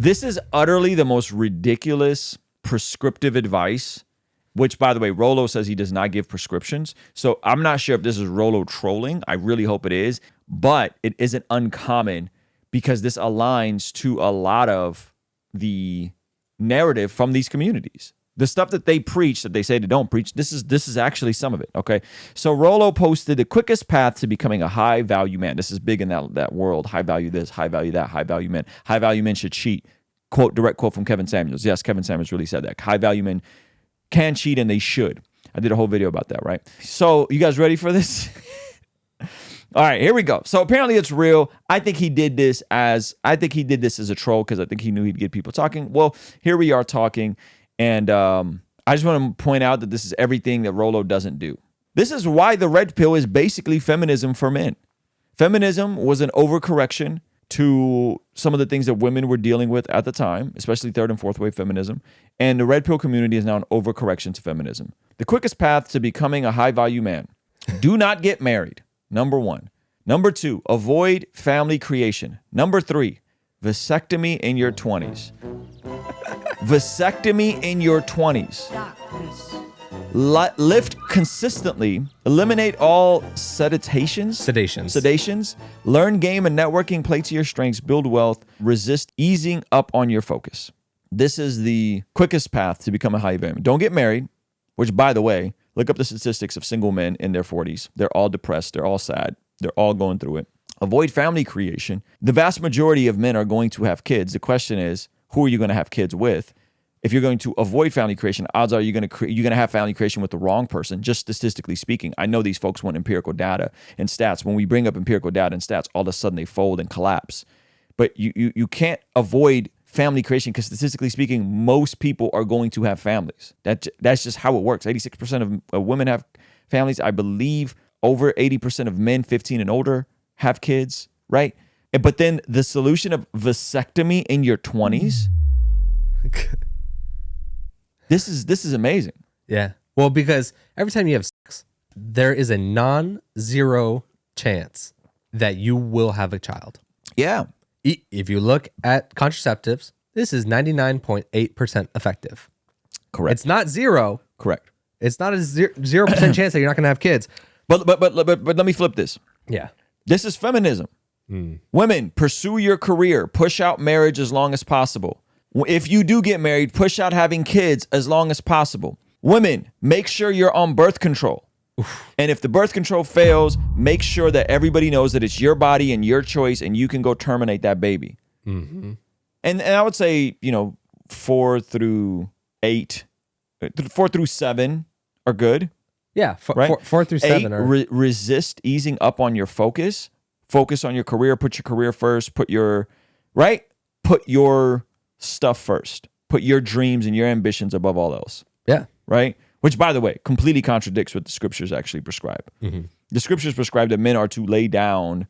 This is utterly the most ridiculous prescriptive advice, which, by the way, Rollo says he does not give prescriptions. So I'm not sure if this is Rollo trolling. I really hope it is. But it isn't uncommon because this aligns to a lot of the narrative from these communities. The stuff that they preach, that they say they don't preach, this is actually some of it, okay? So Rollo posted the quickest path to becoming a high-value man. This is big in that world. High-value this, high-value that, high-value men. High-value men should cheat. Direct quote from Kevin Samuels. Yes, Kevin Samuels really said that. High-value men can cheat and they should. I did a whole video about that, right? So you guys ready for this? All right, here we go. So apparently it's real. I think he did this as a troll because I think he knew he'd get people talking. Well, here we are talking. And I just want to point out that this is everything that Rollo doesn't do. This is why the red pill is basically feminism for men. Feminism was an overcorrection to some of the things that women were dealing with at the time, especially third and fourth wave feminism. And the red pill community is now an overcorrection to feminism. The quickest path to becoming a high-value man. Do not get married. Number 1. Number 2, avoid family creation. Number 3, vasectomy in your 20s. Vasectomy in your 20s. Lift consistently. Eliminate all sedations. Learn game and networking. Play to your strengths. Build wealth. Resist easing up on your focus. This is the quickest path to become a high value man. Don't get married, which, by the way, look up the statistics of single men in their 40s. They're all depressed. They're all sad. They're all going through it. Avoid family creation. The vast majority of men are going to have kids. The question is, who are you going to have kids with? If you're going to avoid family creation, odds are you're going to have family creation with the wrong person, just statistically speaking. I know these folks want empirical data and stats. When we bring up empirical data and stats, all of a sudden they fold and collapse. But you can't avoid family creation because statistically speaking, most people are going to have families. That's just how it works. 86% of women have families. I believe over 80% of men 15 and older have kids, right? But then the solution of vasectomy in your 20s, this is amazing. Yeah. Well, because every time you have sex, there is a non-zero chance that you will have a child. Yeah. If you look at contraceptives, this is 99.8% effective. Correct. It's not zero. Correct. It's not a 0% chance that you're not going to have kids. But let me flip this. Yeah. This is feminism. Women, pursue your career. Push out marriage as long as possible. If you do get married, push out having kids as long as possible. Women, make sure you're on birth control. Oof. And if the birth control fails, make sure that everybody knows that it's your body and your choice and you can go terminate that baby. Mm-hmm. And I would say, 4 through 7 are good. Yeah, right? 4 through 7 are... resist easing up on your focus. Focus on your career. Put your career first. Put your stuff first. Put your dreams and your ambitions above all else. Yeah. Right? Which, by the way, completely contradicts what the scriptures actually prescribe. Mm-hmm. The scriptures prescribe that men are to lay down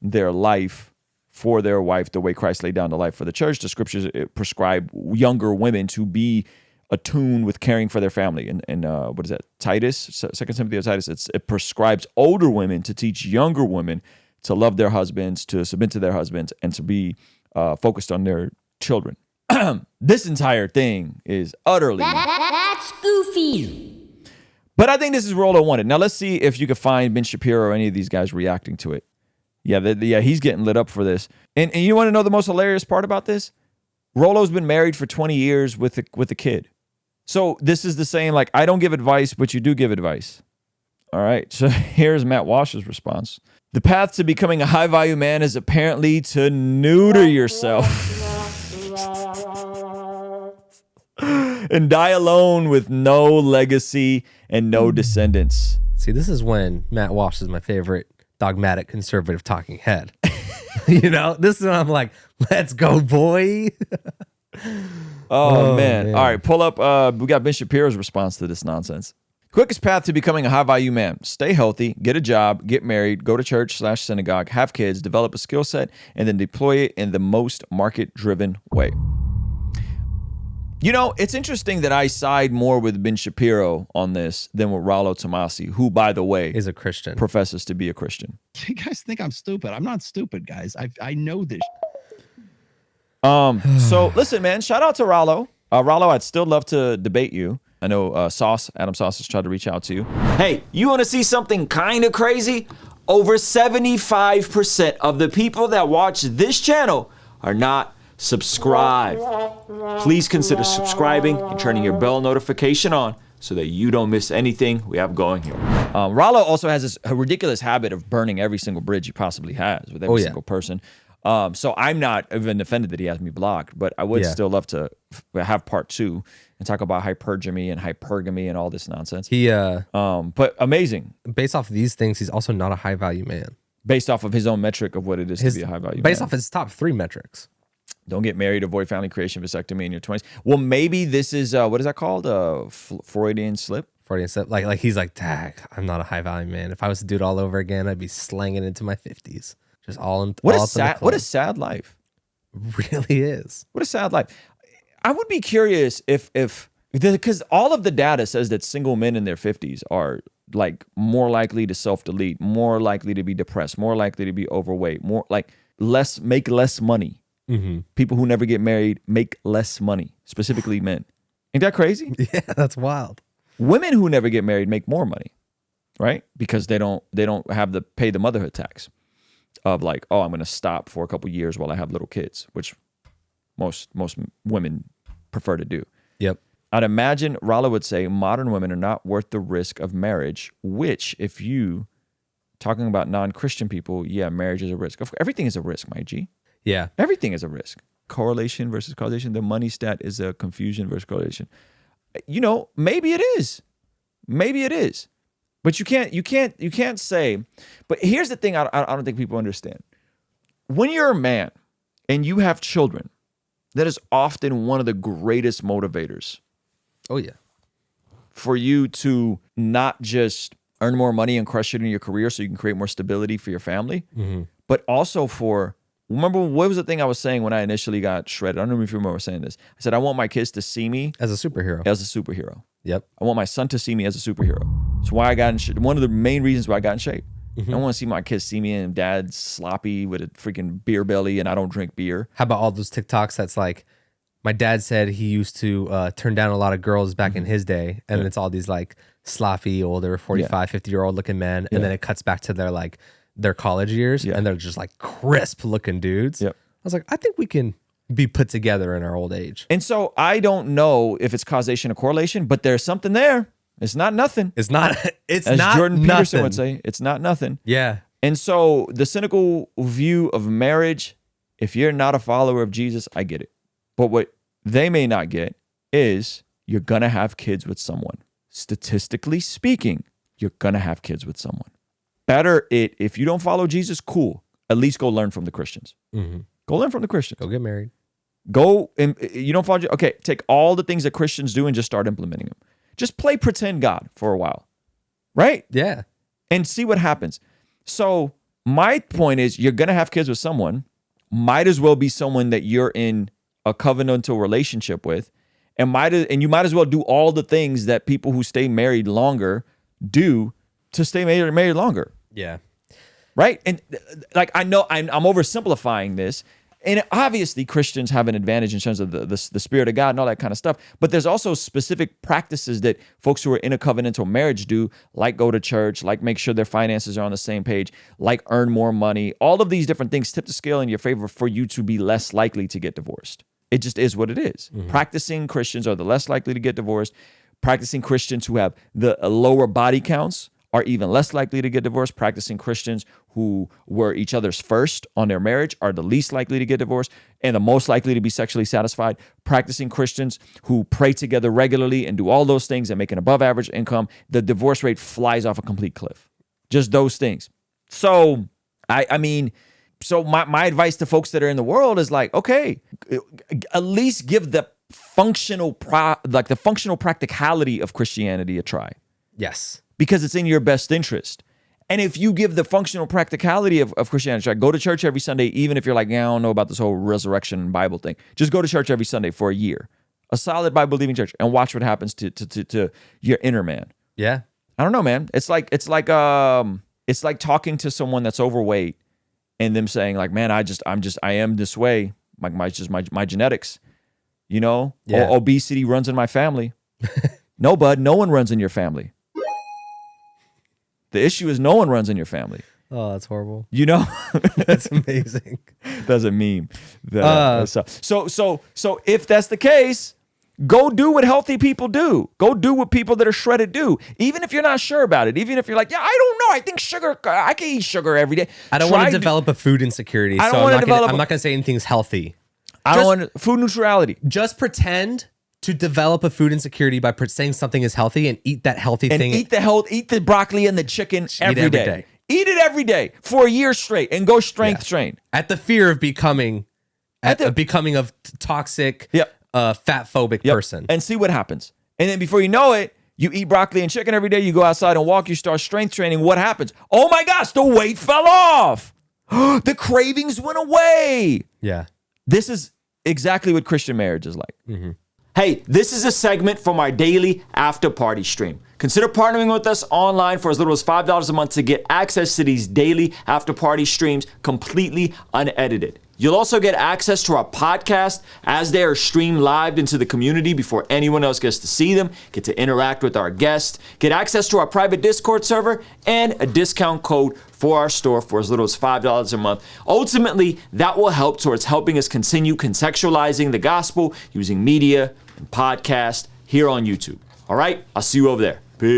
their life for their wife the way Christ laid down the life for the church. The scriptures prescribe younger women to be attuned with caring for their family. And what is that? Titus, 2 Timothy or Titus, it prescribes older women to teach younger women to love their husbands, to submit to their husbands, and to be focused on their children. This entire thing is utterly... That's goofy. But I think this is Rollo wanted. Now let's see if you can find Ben Shapiro or any of these guys reacting to it. Yeah, he's getting lit up for this. And you want to know the most hilarious part about this? Rollo's been married for 20 years with a kid. So this is the saying, like, I don't give advice, but you do give advice. All right, so here's Matt Walsh's response. The path to becoming a high-value man is apparently to neuter yourself and die alone with no legacy and no descendants. See, this is when Matt Walsh is my favorite dogmatic conservative talking head. This is when I'm like, let's go, boy. Oh, man. All right, pull up. We got Ben Shapiro's response to this nonsense. Quickest path to becoming a high-value man. Stay healthy, get a job, get married, go to church/synagogue, have kids, develop a skill set, and then deploy it in the most market-driven way. It's interesting that I side more with Ben Shapiro on this than with Rollo Tomassi, who, by the way, is a Christian, professes to be a Christian. You guys think I'm stupid. I'm not stupid, guys. I know this. So listen, man, shout out to Rollo. Rollo, I'd still love to debate you. I know Adam Sauce has tried to reach out to you. Hey, you want to see something kind of crazy? Over 75% of the people that watch this channel are not subscribed. Please consider subscribing and turning your bell notification on so that you don't miss anything we have going here. Rollo also has this ridiculous habit of burning every single bridge he possibly has with every single person. So I'm not even offended that he has me blocked, but I would still love to have part 2 and talk about hypergamy and hypergamy and all this nonsense. But amazing. Based off of these things, he's also not a high value man. Based off of his own metric of what it is to be a high value based man. off his top 3 metrics. Don't get married, avoid family creation, vasectomy in your 20s. Well, maybe this is, what is that called? Freudian slip? Freudian slip. Like he's like, dang, I'm not a high value man. If I was to do it all over again, I'd be slanging into my 50s. Just all in. What a sad life. Really is. What a sad life. I would be curious if because all of the data says that single men in their 50s are like more likely to self-delete, more likely to be depressed, more likely to be overweight, more like make less money. Mm-hmm. People who never get married make less money, specifically men. Ain't that crazy? Yeah, that's wild. Women who never get married make more money, right? Because they don't have to pay the motherhood tax of like, oh, I'm going to stop for a couple years while I have little kids, which most women prefer to do. Yep. I'd imagine Rollo would say modern women are not worth the risk of marriage, which if you talking about non-Christian people, yeah, marriage is a risk. Everything is a risk, my G. Yeah. Everything is a risk. Correlation versus causation. The money stat is a confusion versus correlation. You know, maybe it is. Maybe it is. But you can't say. But here's the thing I don't think people understand. When you're a man and you have children, that is often one of the greatest motivators. Oh, yeah. For you to not just earn more money and crush it in your career so you can create more stability for your family, but also for, remember, what was the thing I was saying when I initially got shredded? I don't know if you remember saying this. I said, I want my kids to see me as a superhero. Yep. I want my son to see me as a superhero. That's why I got in shape. One of the main reasons why I got in shape. I don't want to see my kids see me and dad's sloppy with a freaking beer belly and I don't drink beer. How about all those TikToks that's like, my dad said he used to turn down a lot of girls back in his day. And then it's all these like sloppy, older, 45, 50-year-old looking men. And then it cuts back to their college years. And they're just like crisp looking dudes. Yep. I was like, I think we can be put together in our old age. And so I don't know if it's causation or correlation, but there's something there. It's not nothing. It's not As not Jordan nothing. Peterson would say, it's not nothing. Yeah. And so the cynical view of marriage, if you're not a follower of Jesus, I get it. But what they may not get is you're going to have kids with someone. Statistically speaking, you're going to have kids with someone. Better if you don't follow Jesus, cool. At least go learn from the Christians. Go learn from the Christians. Go get married. Go, and you don't follow, okay, take all the things that Christians do and just start implementing them. Just play pretend God for a while, right? Yeah. And see what happens. So my point is you're going to have kids with someone, might as well be someone that you're in a covenantal relationship with, and you might as well do all the things that people who stay married longer do to stay married longer. Yeah. Right? And like, I know I'm oversimplifying this. And obviously Christians have an advantage in terms of the Spirit of God and all that kind of stuff. But there's also specific practices that folks who are in a covenantal marriage do, like go to church, like make sure their finances are on the same page, like earn more money. All of these different things tip the scale in your favor for you to be less likely to get divorced. It just is what it is. Practicing Christians are the less likely to get divorced. Practicing Christians who have the lower body counts are even less likely to get divorced. Practicing Christians who were each other's first on their marriage are the least likely to get divorced and the most likely to be sexually satisfied. Practicing Christians who pray together regularly and do all those things and make an above average income, the divorce rate flies off a complete cliff. Just those things. So, I mean, my advice to folks that are in the world is like, okay, at least give the functional practicality of Christianity a try. Yes. Because it's in your best interest. And if you give the functional practicality of Christianity, like go to church every Sunday, even if you're like, yeah, I don't know about this whole resurrection Bible thing. Just go to church every Sunday for a year. A solid Bible-believing church, and watch what happens to your inner man. Yeah. I don't know, man. It's like talking to someone that's overweight and them saying like, man, I am this way. my genetics. You know, Yeah. obesity runs in my family. No, bud, no one runs in your family. The issue is no one runs in your family. Oh, that's horrible. You know, That's amazing. that's a meme. So if that's the case, go do what healthy people do. Go do what people that are shredded do. Even if you're not sure about it. Even if you're like, yeah, I don't know. I think I can eat sugar every day. I don't want to develop a food insecurity. I don't so wanna I'm develop not going to say anything's healthy. I don't want food neutrality. Just pretend to develop a food insecurity by saying something is healthy and eat that healthy And thing. eat the broccoli and the chicken every every day. day. Eat it every day for a year straight and go strength train. At the fear of becoming a toxic, fat phobic person. And see what happens. And then before you know it, you eat broccoli and chicken every day. You go outside and walk. You start strength training. What happens? Oh my gosh, the weight fell off. The cravings went away. Yeah. This is exactly what Christian marriage is like. Mm-hmm. Hey, this is a segment from our daily after party stream. Consider partnering with us online for as little as $5 a month to get access to these daily after party streams completely unedited. You'll also get access to our podcast as they are streamed live into the community before anyone else gets to see them, get to interact with our guests, get access to our private Discord server, and a discount code for our store for as little as $5 a month. Ultimately, that will help towards helping us continue contextualizing the gospel using media and podcast here on YouTube. All right, I'll see you over there. Peace.